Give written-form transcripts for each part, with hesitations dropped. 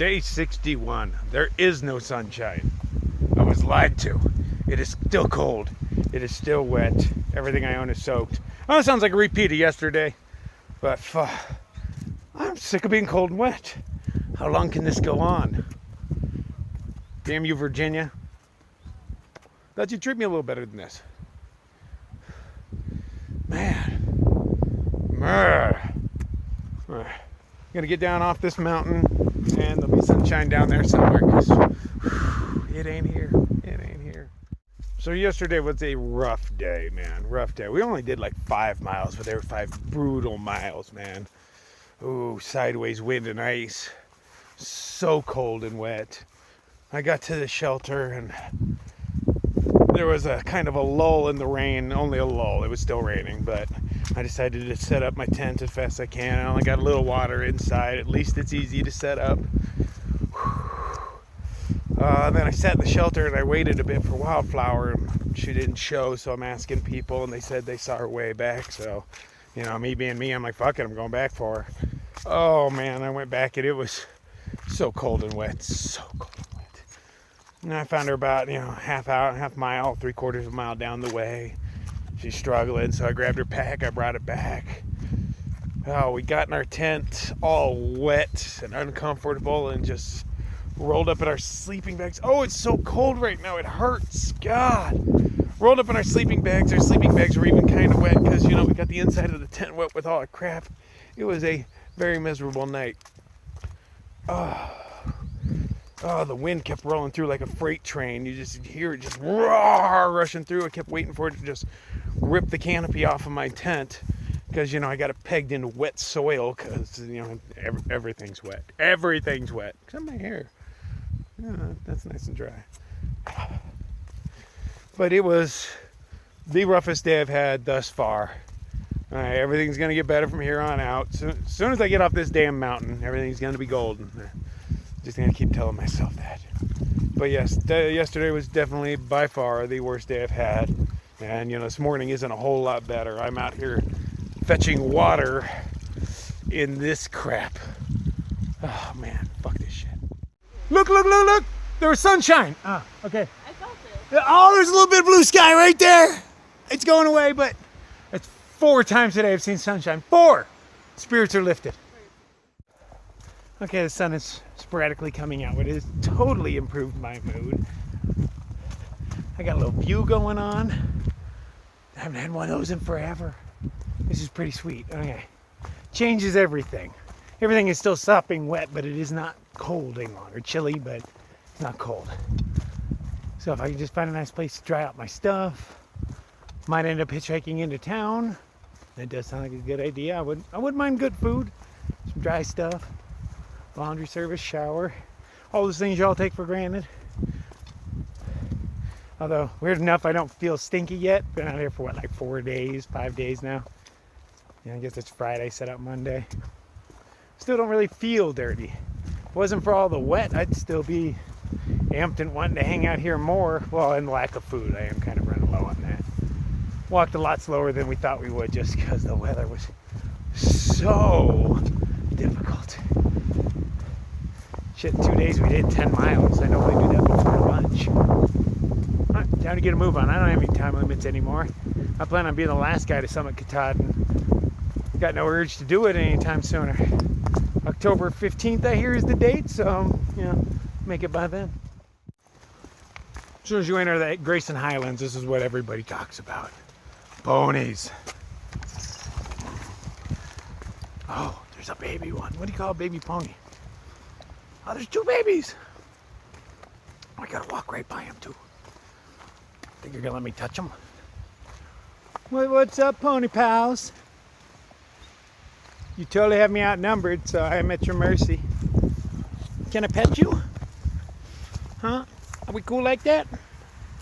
Day 61. There is no sunshine. I was lied to. It is still cold. It is still wet. Everything I own is soaked. Oh, it sounds like a repeat of yesterday. But I'm sick of being cold and wet. How long can this go on? Damn you, Virginia. Thought you'd treat me a little better than this. Man. Gonna get down off this mountain and there'll be sunshine down there somewhere because it ain't here. It ain't here. So yesterday was a rough day, man. Rough day. We only did like 5 miles, but they were 5 brutal miles, man. Ooh, sideways wind and ice. So cold and wet. I got to the shelter and there was a kind of a lull in the rain. Only a lull. It was still raining, but I decided to set up my tent as fast as I can. I only got a little water inside. At least it's easy to set up. Then I sat in the shelter and I waited a bit for Wildflower. She didn't show, so I'm asking people, and they said they saw her way back. So, you know, me being me, I'm like, fuck it, I'm going back for her. Oh man, I went back and it was so cold and wet. So cold and wet. And I found her about, half mile, 3/4 of a mile down the way. She's struggling, so I grabbed her pack, I brought it back. Oh, we got in our tent all wet and uncomfortable and just rolled up in our sleeping bags. Oh, it's so cold right now, it hurts. God. Rolled up in our sleeping bags. Our sleeping bags were even kind of wet because, we got the inside of the tent wet with all our crap. It was a very miserable night. Oh, the wind kept rolling through like a freight train. You just hear it just roar, rushing through. I kept waiting for it to just rip the canopy off of my tent because, I got it pegged into wet soil because, everything's wet. Everything's wet. Except my hair. Yeah, that's nice and dry. But it was the roughest day I've had thus far. All right, everything's going to get better from here on out. As soon as I get off this damn mountain, everything's going to be golden. Just going to keep telling myself that. But yes, yesterday was definitely by far the worst day I've had. And, this morning isn't a whole lot better. I'm out here fetching water in this crap. Oh, man, fuck this shit. Look. There was sunshine. Okay. I felt it. Oh, there's a little bit of blue sky right there. It's going away, but it's 4 times today I've seen sunshine. 4! Spirits are lifted. Okay, the sun is sporadically coming out, but it has totally improved my mood. I got a little view going on. I haven't had one of those in forever. This is pretty sweet. Okay. Changes everything. Everything is still sopping wet, but it is not cold any longer. Chilly, but it's not cold. So if I can just find a nice place to dry out my stuff, might end up hitchhiking into town. That does sound like a good idea. I wouldn't mind good food, some dry stuff, laundry service, shower, all those things y'all take for granted. Although, weird enough, I don't feel stinky yet. Been out here for like 4 days, 5 days now. I guess it's Friday, set out Monday. Still don't really feel dirty. If it wasn't for all the wet, I'd still be amped and wanting to hang out here more. Well, and lack of food, I am kind of running low on that. Walked a lot slower than we thought we would just because the weather was so difficult. Shit, 2 days we did 10 miles. I normally do that before lunch. Alright, time to get a move on. I don't have any time limits anymore. I plan on being the last guy to summit Katahdin. Got no urge to do it anytime sooner. October 15th, I hear, is the date, so, make it by then. As soon as you enter the Grayson Highlands, this is what everybody talks about. Ponies. Oh, there's a baby one. What do you call a baby pony? Oh, there's 2 babies. I gotta walk right by them, too. Think you're gonna let me touch them? What's up, pony pals? You totally have me outnumbered, so I'm at your mercy. Can I pet you? Huh? Are we cool like that?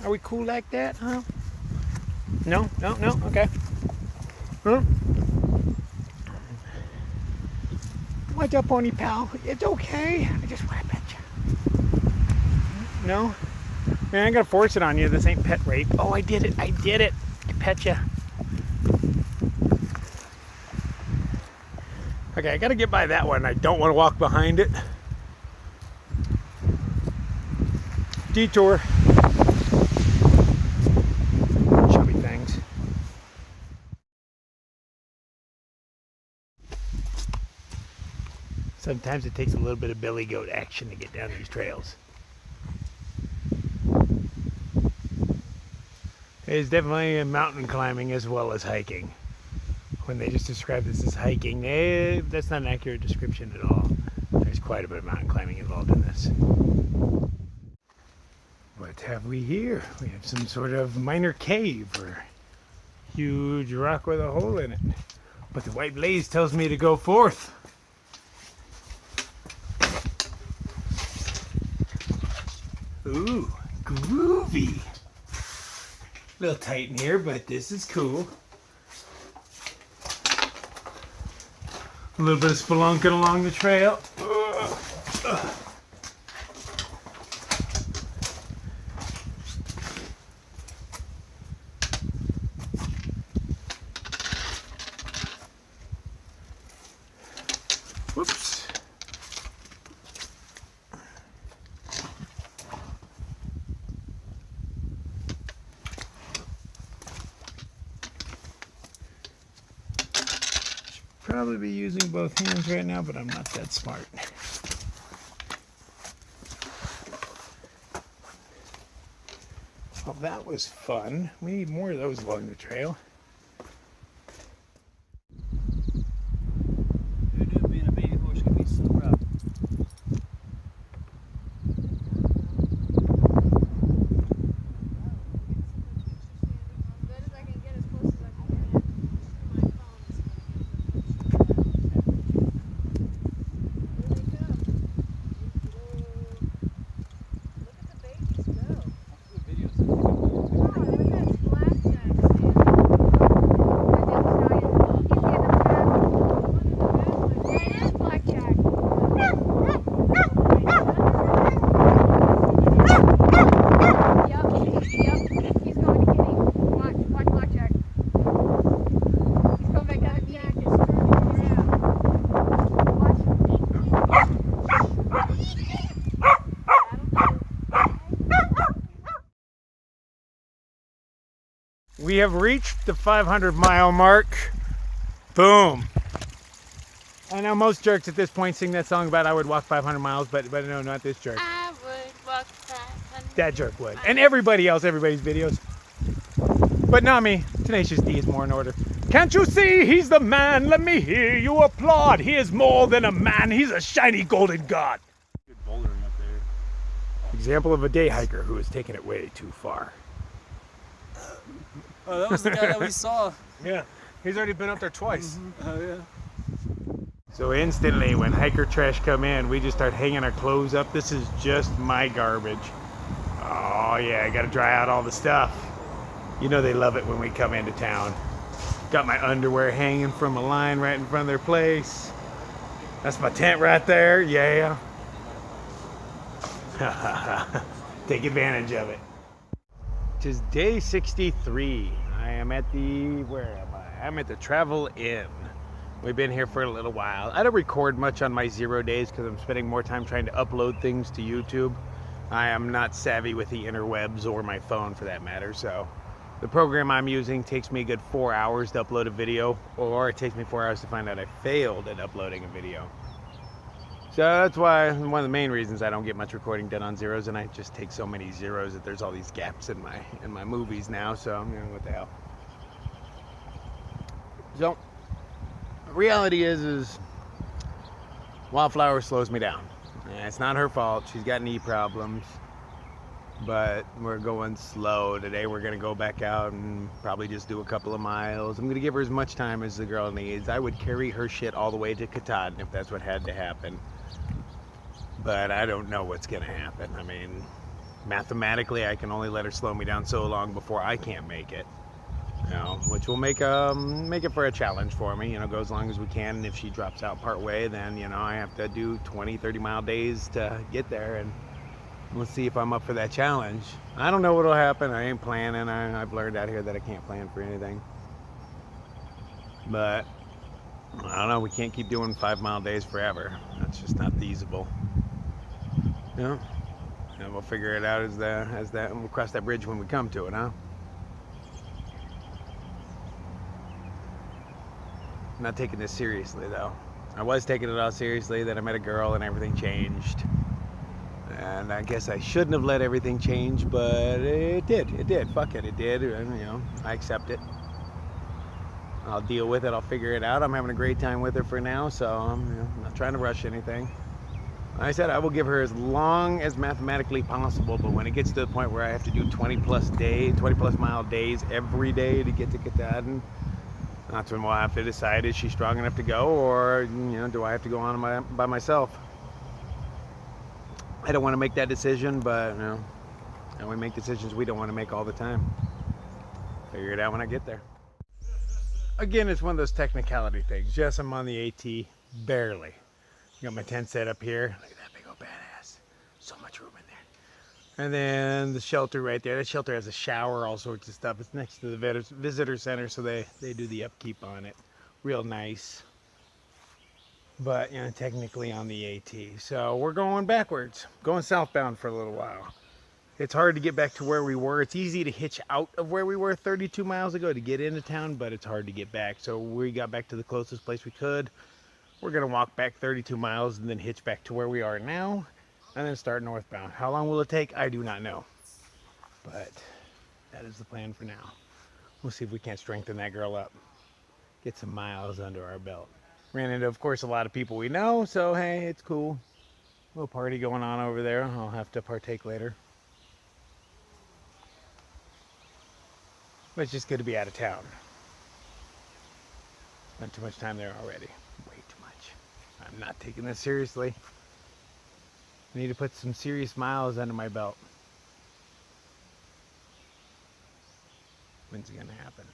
Are we cool like that, huh? No? Okay. Huh? What's up, pony pal? It's okay. I just want to pet you. No? Man, I'm gonna force it on you. This ain't pet rape. Oh, I did it. I pet you. Okay, I gotta get by that one. I don't want to walk behind it. detour. Chubby things. Sometimes it takes a little bit of billy goat action to get down these trails. It's definitely mountain climbing as well as hiking. When they just describe this as hiking, that's not an accurate description at all. There's quite a bit of mountain climbing involved in this. What have we here? We have some sort of minor cave or huge rock with a hole in it. But the white blaze tells me to go forth. Ooh, groovy. A little tight in here, but this is cool. A little bit of spelunking along the trail. Whoops. Probably be using both hands right now, but I'm not that smart. Well, that was fun. We need more of those along the trail. Being a baby horse can be so rough. We have reached the 500-mile mark. Boom. I know most jerks at this point sing that song about I would walk 500 miles, but no, not this jerk. I would walk 500. That jerk would. And everybody else, everybody's videos. But not me. Tenacious D is more in order. Can't you see he's the man? Let me hear you applaud. He is more than a man. He's a shiny golden god. Good bouldering up there. Example of a day hiker who has taken it way too far. Oh, that was the guy that we saw. Yeah, he's already been up there twice. Mm-hmm. Oh, yeah. So instantly, when hiker trash come in, we just start hanging our clothes up. This is just my garbage. Oh yeah, I gotta dry out all the stuff. You know they love it when we come into town. Got my underwear hanging from a line right in front of their place. That's my tent right there, yeah. Take advantage of it. It is day 63. I am at the, where am I? I'm at the Travel Inn. We've been here for a little while. I don't record much on my 0 days because I'm spending more time trying to upload things to YouTube. I am not savvy with the interwebs or my phone for that matter, so the program I'm using takes me a good 4 hours to upload a video, or it takes me 4 hours to find out I failed at uploading a video. So that's why one of the main reasons I don't get much recording done on zeros, and I just take so many zeros that there's all these gaps in my movies now. So you know what the hell. So reality is Wildflower slows me down. It's not her fault. She's got knee problems, but we're going slow today. We're gonna go back out and probably just do a couple of miles. I'm gonna give her as much time as the girl needs. I would carry her shit all the way to Katahdin if that's what had to happen. But I don't know what's gonna happen. I mean, mathematically, I can only let her slow me down so long before I can't make it. You know, which will make it for a challenge for me. You know, go as long as we can. And if she drops out part way, then you know I have to do 20-30 mile days to get there. And let's see if I'm up for that challenge. I don't know what'll happen. I ain't planning. I've learned out here that I can't plan for anything. But I don't know. We can't keep doing 5 mile days forever. That's just not feasible. You know, And we'll figure it out and we'll cross that bridge when we come to it, huh? I'm not taking this seriously though. I was taking it all seriously, then I met a girl and everything changed. And I guess I shouldn't have let everything change, but it did. It did. Fuck it, it did. And, you know, I accept it. I'll deal with it. I'll figure it out. I'm having a great time with her for now, so I'm not trying to rush anything. Like I said, I will give her as long as mathematically possible, but when it gets to the point where I have to do 20 plus mile days every day to get to Katahdin, that's when we'll have to decide, is she strong enough to go, or, you know, do I have to go on by myself? I don't want to make that decision, but, you know, and we make decisions we don't want to make all the time. Figure it out when I get there. Again, it's one of those technicality things. Yes, I'm on the AT, barely. Got my tent set up here. Look at that big old badass. So much room in there. And then the shelter right there. That shelter has a shower, all sorts of stuff. It's next to the visitor center, so they do the upkeep on it. Real nice. But, you know, technically on the AT. So we're going backwards. Going southbound for a little while. It's hard to get back to where we were. It's easy to hitch out of where we were 32 miles ago to get into town, but it's hard to get back. So we got back to the closest place we could. We're going to walk back 32 miles and then hitch back to where we are now and then start northbound. How long will it take? I do not know. But that is the plan for now. We'll see if we can't strengthen that girl up. Get some miles under our belt. Ran into, of course, a lot of people we know, so hey, it's cool. A little party going on over there. I'll have to partake later. But it's just good to be out of town. Spent too much time there already. Way too much. I'm not taking this seriously. I need to put some serious miles under my belt. When's it gonna happen?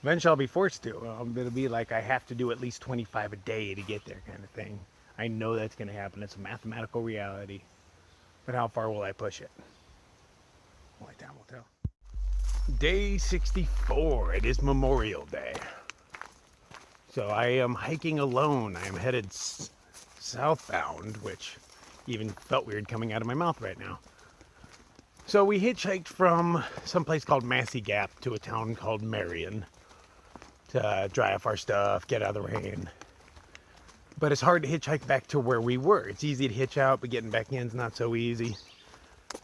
Eventually I'll be forced to. It'll be like I have to do at least 25 a day to get there kind of thing. I know that's gonna happen. It's a mathematical reality. But how far will I push it? Only time will tell. Day 64. It is Memorial Day. So I am hiking alone. I am headed southbound, which even felt weird coming out of my mouth right now. So we hitchhiked from some place called Massey Gap to a town called Marion to dry off our stuff, get out of the rain. But it's hard to hitchhike back to where we were. It's easy to hitch out, but getting back in is not so easy.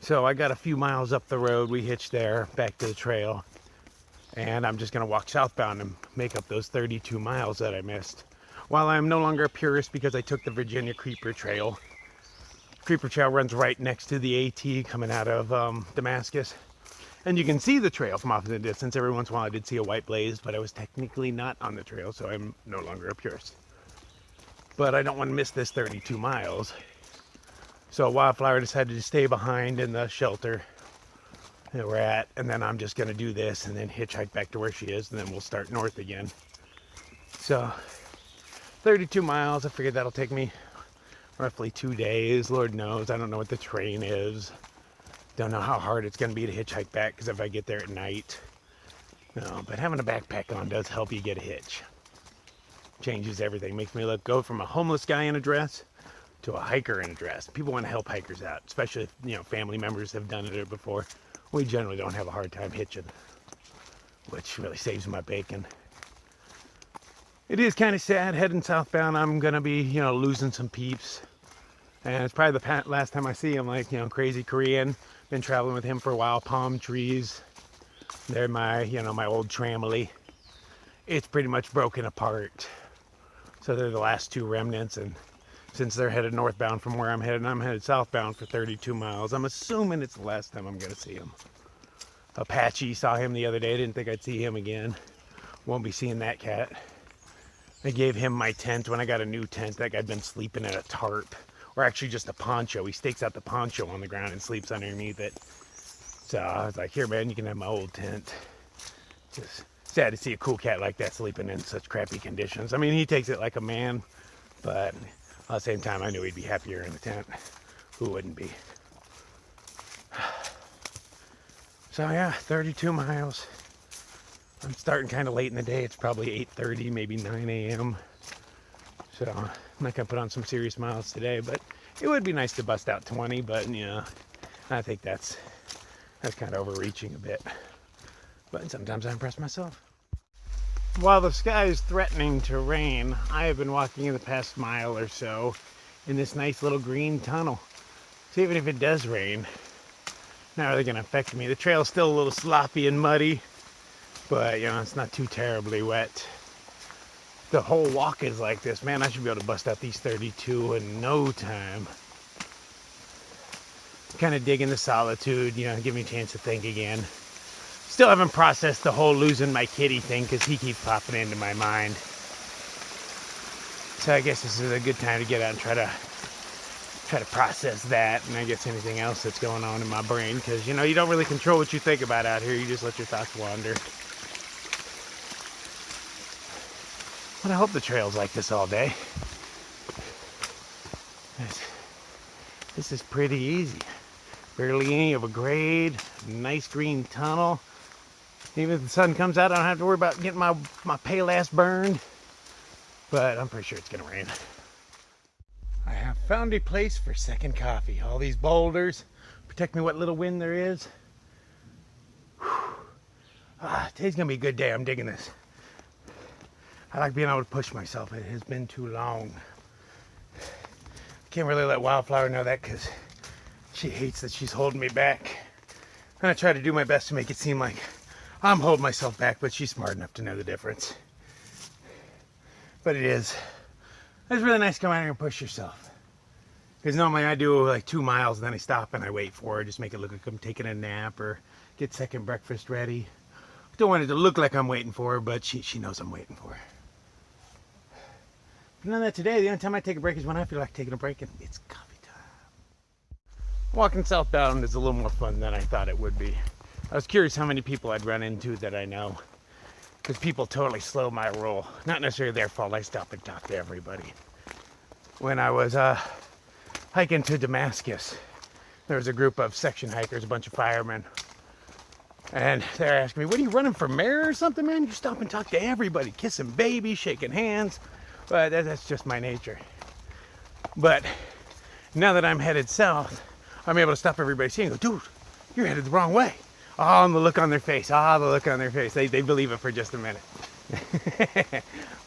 So I got a few miles up the road. We hitched there, back to the trail. And I'm just going to walk southbound and make up those 32 miles that I missed. While I'm no longer a purist because I took the Virginia Creeper Trail. Creeper Trail runs right next to the AT coming out of Damascus. And you can see the trail from off in the distance. Every once in a while I did see a white blaze, but I was technically not on the trail, so I'm no longer a purist. But I don't want to miss this 32 miles. So Wildflower decided to stay behind in the shelter that we're at, and then I'm just going to do this and then hitchhike back to where she is, and then we'll start north again. So 32 miles, I figured that'll take me roughly 2 days. Lord knows, I don't know what the train is. Don't know how hard it's going to be to hitchhike back, because if I get there at night. No, but having a backpack on does help you get a hitch. Changes everything. Makes me go from a homeless guy in a dress to a hiker in a dress. People want to help hikers out, especially if, you know, family members have done it before. We generally don't have a hard time hitching, which really saves my bacon. It is kind of sad heading southbound. I'm gonna be, you know, losing some peeps, and it's probably the last time I see him. Like, you know, crazy Korean. Been traveling with him for a while. Palm trees. They're my, you know, my old tramily. It's pretty much broken apart. So they're the last two remnants, and since they're headed northbound from where I'm headed southbound for 32 miles. I'm assuming it's the last time I'm going to see him. Apache, saw him the other day. Didn't think I'd see him again. Won't be seeing that cat. I gave him my tent when I got a new tent. That guy'd been sleeping in a tarp, or actually just a poncho. He stakes out the poncho on the ground and sleeps underneath it. So I was like, here, man, you can have my old tent. Just sad to see a cool cat like that sleeping in such crappy conditions. I mean, he takes it like a man, but at the same time, I knew he'd be happier in the tent. Who wouldn't be? So yeah, 32 miles. I'm starting kind of late in the day. It's probably 8:30, maybe 9 a.m. So I'm not gonna put on some serious miles today, but it would be nice to bust out 20. But you know, I think that's kind of overreaching a bit. But sometimes I impress myself. While the sky is threatening to rain, I have been walking in the past mile or so in this nice little green tunnel. So even if it does rain, not really gonna affect me. The trail's still a little sloppy and muddy, but you know, it's not too terribly wet. The whole walk is like this. Man, I should be able to bust out these 32 in no time. Kind of digging the solitude, you know, give me a chance to think again. Still haven't processed the whole losing my kitty thing because he keeps popping into my mind. So I guess this is a good time to get out and try to process that, and I guess anything else that's going on in my brain, because you know, you don't really control what you think about out here. You just let your thoughts wander. But I hope the trail's like this all day. This is pretty easy. Barely any of a grade. Nice green tunnel. Even if the sun comes out, I don't have to worry about getting my pale ass burned. But I'm pretty sure it's gonna rain. I have found a place for second coffee. All these boulders protect me what little wind there is. Today's gonna be a good day. I'm digging this. I like being able to push myself. It has been too long. Can't really let Wildflower know that because she hates that she's holding me back. I'm gonna try to do my best to make it seem like I'm holding myself back, but she's smart enough to know the difference. But it's really nice to come out here and push yourself. Because normally I do like 2 miles and then I stop and I wait for her, just make it look like I'm taking a nap or get second breakfast ready. Don't want it to look like I'm waiting for her, but she knows I'm waiting for her. But none of that today. The only time I take a break is when I feel like taking a break, and it's coffee time. Walking southbound is a little more fun than I thought it would be. I was curious how many people I'd run into that I know, because people totally slow my roll. Not necessarily their fault. I stop and talk to everybody. When I was hiking to Damascus, there was a group of section hikers, a bunch of firemen, and they're asking me, "What are you running for mayor or something, man? You stop and talk to everybody, kissing babies, shaking hands." But that's just my nature. But now that I'm headed south, I'm able to stop everybody seeing and go, "Dude, you're headed the wrong way." Oh, and the look on their face. The look on their face. They believe it for just a minute.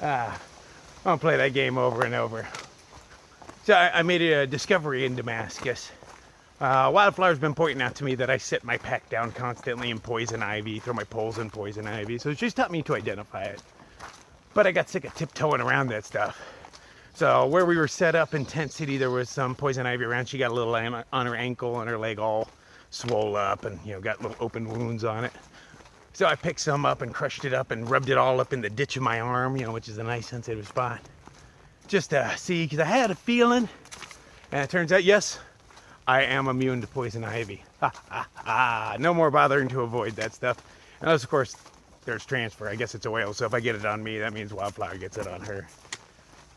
I'll play that game over and over. So I made a discovery in Damascus. Wildflower's been pointing out to me that I set my pack down constantly in poison ivy, throw my poles in poison ivy. So she's taught me to identify it. But I got sick of tiptoeing around that stuff. So where we were set up in Tent City, there was some poison ivy around. She got a little on her ankle and her leg all swole up and, you know, got little open wounds on it. So I picked some up and crushed it up and rubbed it all up in the ditch of my arm, you know, which is a nice sensitive spot. Just to see, because I had a feeling, and it turns out, yes, I am immune to poison ivy. No more bothering to avoid that stuff. And of course, there's transfer. I guess it's oil, so if I get it on me, that means Wildflower gets it on her.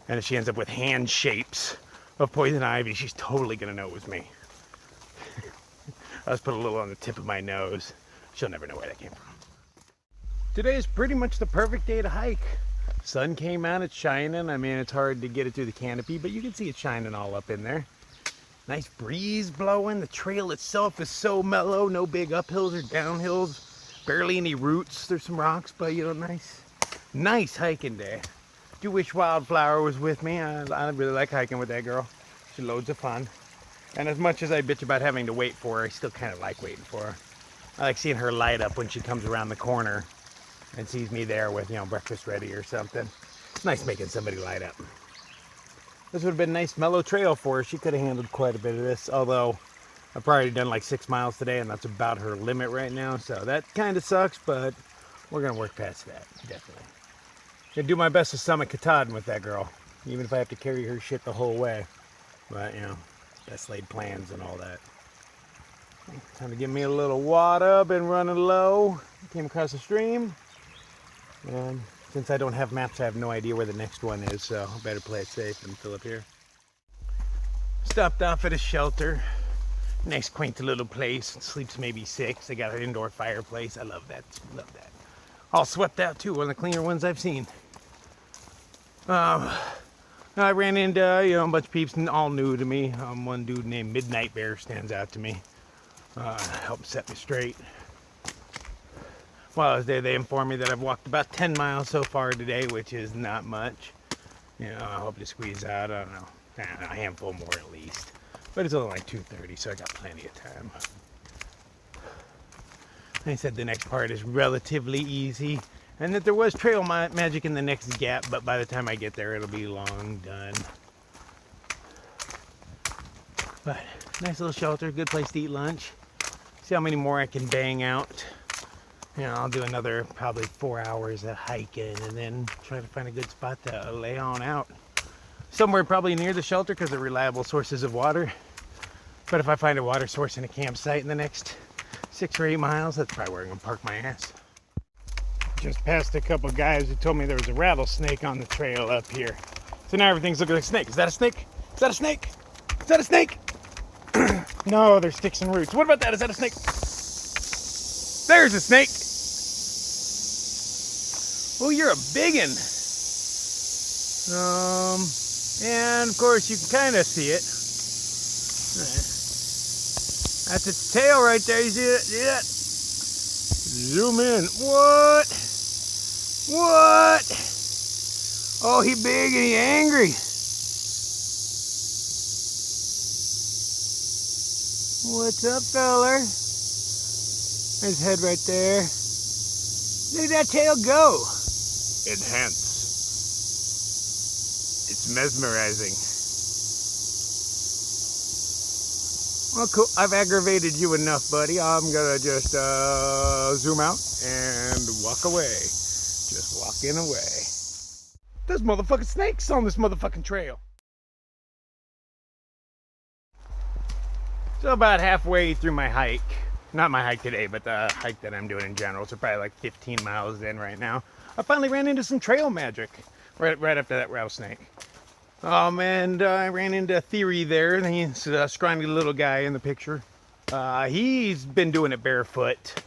And if she ends up with hand shapes of poison ivy, she's totally gonna know it was me. I'll just put a little on the tip of my nose. She'll never know where that came from. Today is pretty much the perfect day to hike. Sun came out, it's shining. I mean, it's hard to get it through the canopy, but you can see it shining all up in there. Nice breeze blowing. The trail itself is so mellow. No big uphills or downhills. Barely any roots. There's some rocks, but you know, nice hiking day. Do wish Wildflower was with me. I really like hiking with that girl. She's loads of fun. And as much as I bitch about having to wait for her, I still kind of like waiting for her. I like seeing her light up when she comes around the corner and sees me there with, you know, breakfast ready or something. It's nice making somebody light up. This would have been a nice mellow trail for her. She could have handled quite a bit of this, although I've probably done like 6 miles today, and that's about her limit right now. So that kind of sucks, but we're gonna work past that, definitely. Gonna do my best to summit Katahdin with that girl, even if I have to carry her shit the whole way. But, you know, best laid plans and all that. Time to give me a little water. Been running low. Came across a stream. And since I don't have maps, I have no idea where the next one is, so I better play it safe and fill up here. Stopped off at a shelter. Nice quaint little place. Sleeps maybe 6. They got an indoor fireplace. I love that. Love that. All swept out too. One of the cleaner ones I've seen. I ran into, you know, a bunch of peeps all new to me. One dude named Midnight Bear stands out to me. help set me straight. While I was there, they informed me that I've walked about 10 miles so far today, which is not much. You know, I hope to squeeze out, I don't know, a handful more at least. But it's only like 2:30, so I got plenty of time. They said the next part is relatively easy, and that there was trail magic in the next gap, but by the time I get there, it'll be long done. But nice little shelter, good place to eat lunch. See how many more I can bang out. You know, I'll do another probably 4 hours of hiking and then try to find a good spot to lay on out. Somewhere probably near the shelter because they're reliable sources of water. But if I find a water source in a campsite in the next 6 or 8 miles, that's probably where I'm gonna park my ass. Just passed a couple guys who told me there was a rattlesnake on the trail up here. So now everything's looking like a snake. Is that a snake? Is that a snake? Is that a snake? No, there's sticks and roots. What about that? Is that a snake? There's a snake. Oh, you're a biggin. And of course you can kind of see it. That's its tail right there. You see it? See that? Zoom in. What? What? Oh, he big and he angry. What's up, feller? His head right there. Look at that tail go. Enhance. It's mesmerizing. Well, cool. I've aggravated you enough, buddy. I'm gonna just zoom out and walk away. Just walking away. There's motherfucking snakes on this motherfucking trail. So about halfway through my hike, not my hike today, but the hike that I'm doing in general, so probably like 15 miles in right now, I finally ran into some trail magic right after that rattlesnake. And I ran into Theory there, and he's a scrawny little guy in the picture. He's been doing it barefoot.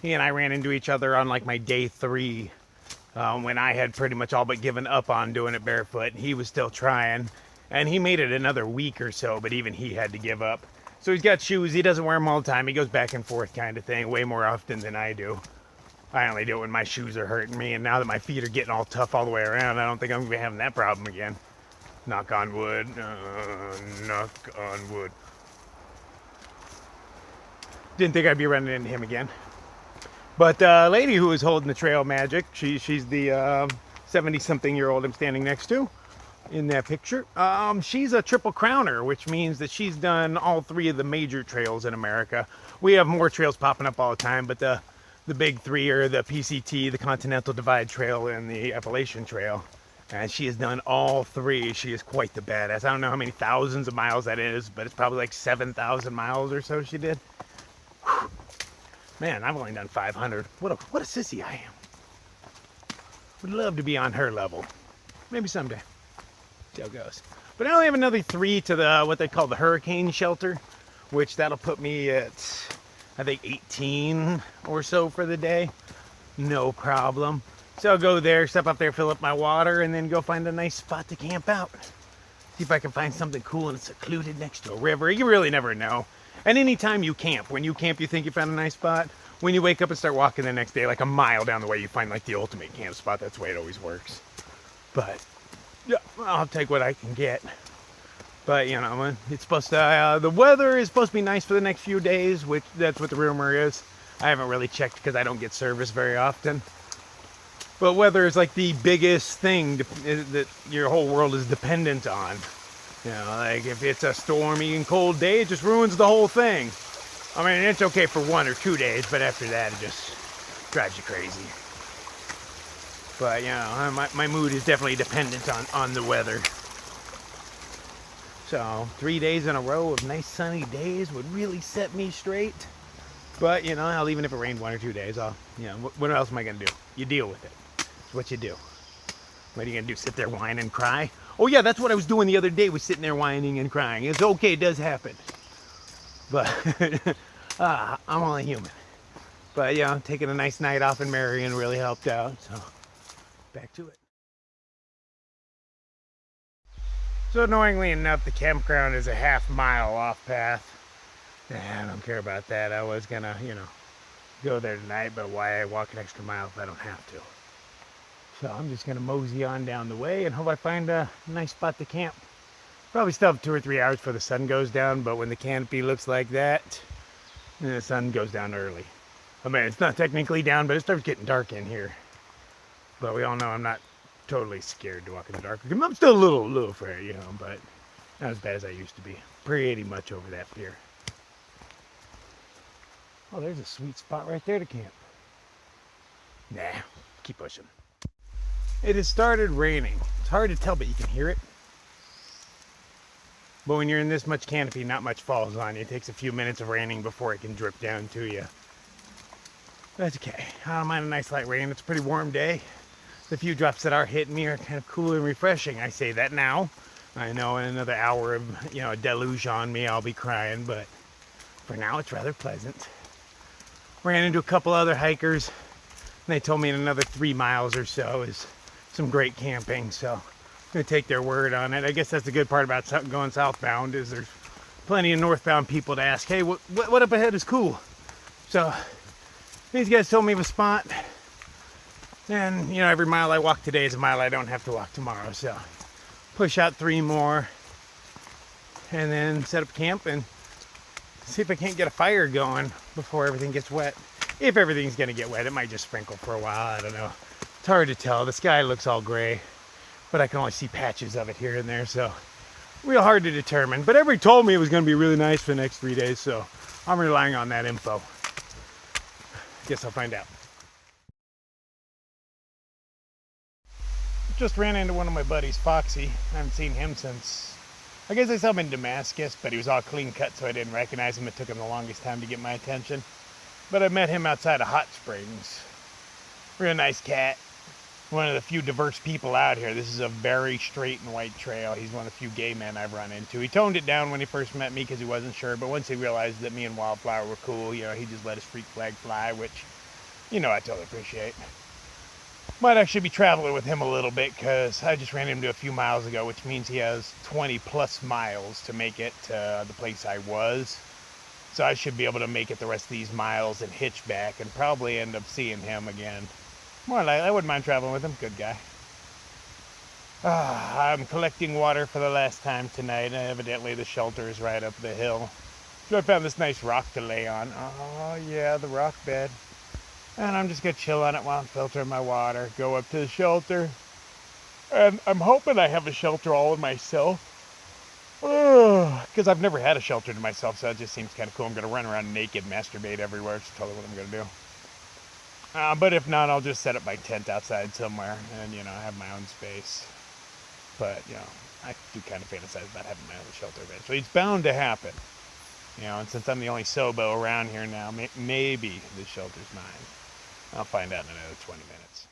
He and I ran into each other on like my day 3, when I had pretty much all but given up on doing it barefoot. He was still trying, and he made it another week or so, but even he had to give up. So he's got shoes, he doesn't wear them all the time, he goes back and forth kind of thing, way more often than I do. I only do it when my shoes are hurting me, and now that my feet are getting all tough all the way around, I don't think I'm going to be having that problem again. Knock on wood, knock on wood. Didn't think I'd be running into him again. But the lady who was holding the trail magic, she's the 70-something-year-old I'm standing next to in that picture. She's a triple crowner, which means that she's done all 3 of the major trails in America. We have more trails popping up all the time, but the big 3 are the PCT, the Continental Divide Trail, and the Appalachian Trail. And she has done all 3. She is quite the badass. I don't know how many thousands of miles that is, but it's probably like 7,000 miles or so she did. Whew. Man, I've only done 500. What a sissy I am. Would love to be on her level. Maybe someday. See how it goes. But I only have another 3 to the what they call the hurricane shelter, which that'll put me at, I think, 18 or so for the day. No problem. So I'll go there, step up there, fill up my water, and then go find a nice spot to camp out. See if I can find something cool and secluded next to a river. You really never know. And anytime you camp, when you camp, you think you found a nice spot. When you wake up and start walking the next day, like a mile down the way, you find like the ultimate camp spot. That's the way it always works. But yeah, I'll take what I can get. But you know, it's supposed to, the weather is supposed to be nice for the next few days, which that's what the rumor is. I haven't really checked because I don't get service very often. But weather is like the biggest thing that your whole world is dependent on. You know, like if it's a stormy and cold day, it just ruins the whole thing. I mean, it's okay for 1 or 2 days, but after that, it just drives you crazy. But, you know, my mood is definitely dependent on the weather. So, 3 days in a row of nice sunny days would really set me straight. But, you know, even if it rained 1 or 2 days, you know, what else am I going to do? You deal with it. It's what you do. What are you going to do, sit there whine and cry? Oh yeah, that's what I was doing the other day, was sitting there whining and crying. It's okay, it does happen. But, I'm only human. But, you know, taking a nice night off in Marion really helped out, so back to it. So annoyingly enough, the campground is a half-mile off path. I don't care about that. I was gonna, go there tonight, but why walk an extra mile if I don't have to? So I'm just gonna mosey on down the way and hope I find a nice spot to camp. Probably still have 2 or 3 hours before the sun goes down, but when the canopy looks like that, the sun goes down early. I mean, it's not technically down, but it starts getting dark in here. But we all know I'm not totally scared to walk in the dark. I'm still a little afraid, but not as bad as I used to be. Pretty much over that fear. Oh, there's a sweet spot right there to camp. Nah, keep pushing. It has started raining. It's hard to tell, but you can hear it. But when you're in this much canopy, not much falls on you. It takes a few minutes of raining before it can drip down to you. That's okay. I don't mind a nice light rain. It's a pretty warm day. The few drops that are hitting me are kind of cool and refreshing. I say that now. I know in another hour of, a deluge on me, I'll be crying, but for now it's rather pleasant. Ran into a couple other hikers, and they told me in another 3 miles or so is some great camping, so I'm gonna take their word on it. I guess that's the good part about going southbound is there's plenty of northbound people to ask, hey, what up ahead is cool? So these guys told me of a spot, and every mile I walk today is a mile I don't have to walk tomorrow, so push out 3 more and then set up camp and see if I can't get a fire going before everything gets wet. If everything's gonna get wet, it might just sprinkle for a while, I don't know. It's hard to tell. The sky looks all gray, but I can only see patches of it here and there, so real hard to determine. But everybody told me it was gonna be really nice for the next 3 days, so I'm relying on that info. Guess I'll find out. Just ran into one of my buddies, Foxy. I haven't seen him since, I guess I saw him in Damascus, but he was all clean cut, so I didn't recognize him. It took him the longest time to get my attention. But I met him outside of Hot Springs. Real nice cat. One of the few diverse people out here. This is a very straight and white trail. He's one of the few gay men I've run into. He toned it down when he first met me because he wasn't sure, but once he realized that me and Wildflower were cool, he just let his freak flag fly, which, I totally appreciate. Might actually be traveling with him a little bit because I just ran into a few miles ago, which means he has 20 plus miles to make it to the place I was. So I should be able to make it the rest of these miles and hitch back and probably end up seeing him again. More like I wouldn't mind traveling with him. Good guy. I'm collecting water for the last time tonight. Evidently the shelter is right up the hill. So I found this nice rock to lay on. Oh yeah, the rock bed. And I'm just going to chill on it while I'm filtering my water. Go up to the shelter. And I'm hoping I have a shelter all to myself. Because I've never had a shelter to myself, so it just seems kind of cool. I'm going to run around naked, masturbate everywhere. It's totally what I'm going to do. But if not, I'll just set up my tent outside somewhere and, have my own space. But, I do kind of fantasize about having my own shelter eventually. It's bound to happen. And since I'm the only SoBo around here now, maybe the shelter's mine. I'll find out in another 20 minutes.